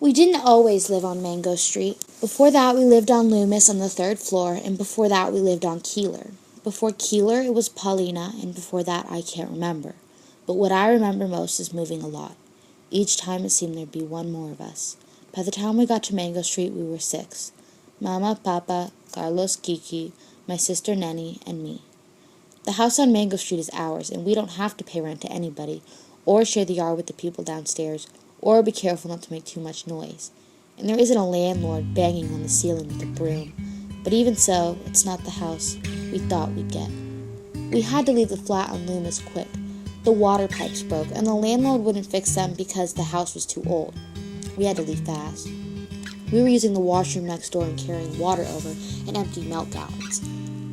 We didn't always live on Mango Street. Before that, we lived on Loomis on the third floor, and before that, we lived on Keeler. Before Keeler, it was Paulina, and before that, I can't remember. But what I remember most is moving a lot. Each time it seemed there'd be one more of us. By the time we got to Mango Street, we were 6. Mama, Papa, Carlos, Kiki, my sister Nenny, and me. The house on Mango Street is ours, and we don't have to pay rent to anybody, or share the yard with the people downstairs, or be careful not to make too much noise. And there isn't a landlord banging on the ceiling with a broom. But even so, it's not the house we thought we'd get. We had to leave the flat on Loomis quick. The water pipes broke, and the landlord wouldn't fix them because the house was too old. We had to leave fast. We were using the washroom next door and carrying water over and empty milk gallons.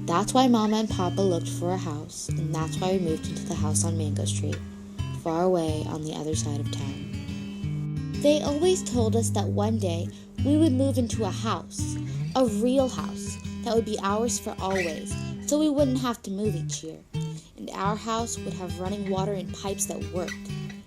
That's why Mama and Papa looked for a house, and that's why we moved into the house on Mango Street, far away on the other side of town. They always told us that one day we would move into a house, a real house, that would be ours for always, so we wouldn't have to move each year. And our house would have running water and pipes that worked,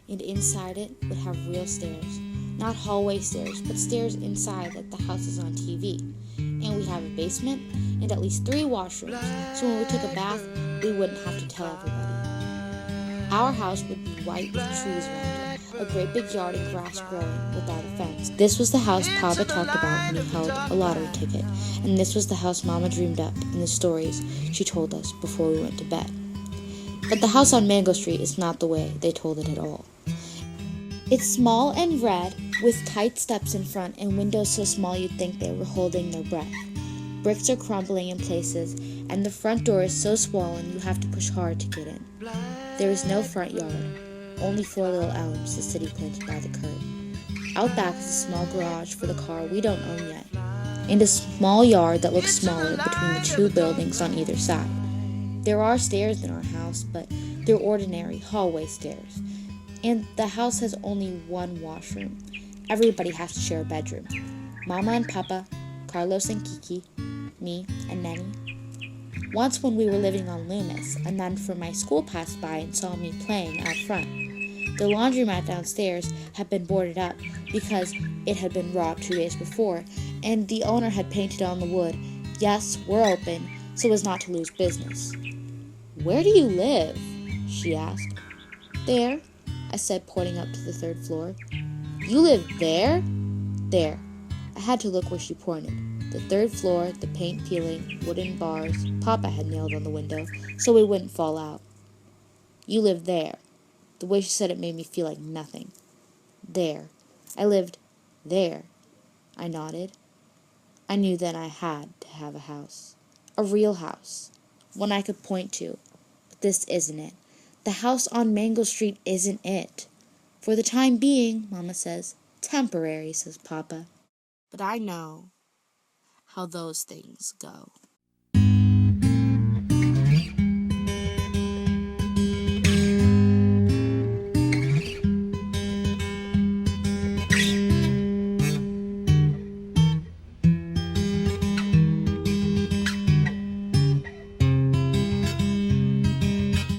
and inside it would have real stairs. Not hallway stairs, but stairs inside like the houses on TV. And we'd have a basement and at least 3 washrooms, so when we took a bath, we wouldn't have to tell everybody. Our house would be white with trees around it, a great big yard and grass growing without a fence. This was the house Papa talked about when he held a lottery ticket, and this was the house Mama dreamed up in the stories she told us before we went to bed. But the house on Mango Street is not the way they told it at all. It's small and red, with tight steps in front and windows so small you'd think they were holding their breath. Bricks are crumbling in places, and the front door is so swollen you have to push hard to get in. There is no front yard, only 4 little elms the city planted by the curb. Out back is a small garage for the car we don't own yet, and a small yard that looks smaller between the 2 buildings on either side. There are stairs in our house, but they're ordinary hallway stairs. And the house has only 1 washroom. Everybody has to share a bedroom. Mama and Papa, Carlos and Kiki, me and Nenny. Once when we were living on Loomis, a nun from my school passed by and saw me playing out front. The laundromat downstairs had been boarded up because it had been robbed 2 days before, and the owner had painted on the wood, "Yes, we're open," so as not to lose business. "Where do you live?" she asked. "There," I said, pointing up to the 3rd floor. "You live there?" "There." I had to look where she pointed. The 3rd floor, the paint peeling, wooden bars Papa had nailed on the window so we wouldn't fall out. "You live there." The way she said it made me feel like nothing. "There. I lived there." I nodded. I knew then I had to have a house. A real house. One I could point to. But this isn't it. The house on Mango Street isn't it. "For the time being," Mama says. "Temporary," says Papa. But I know how those things go.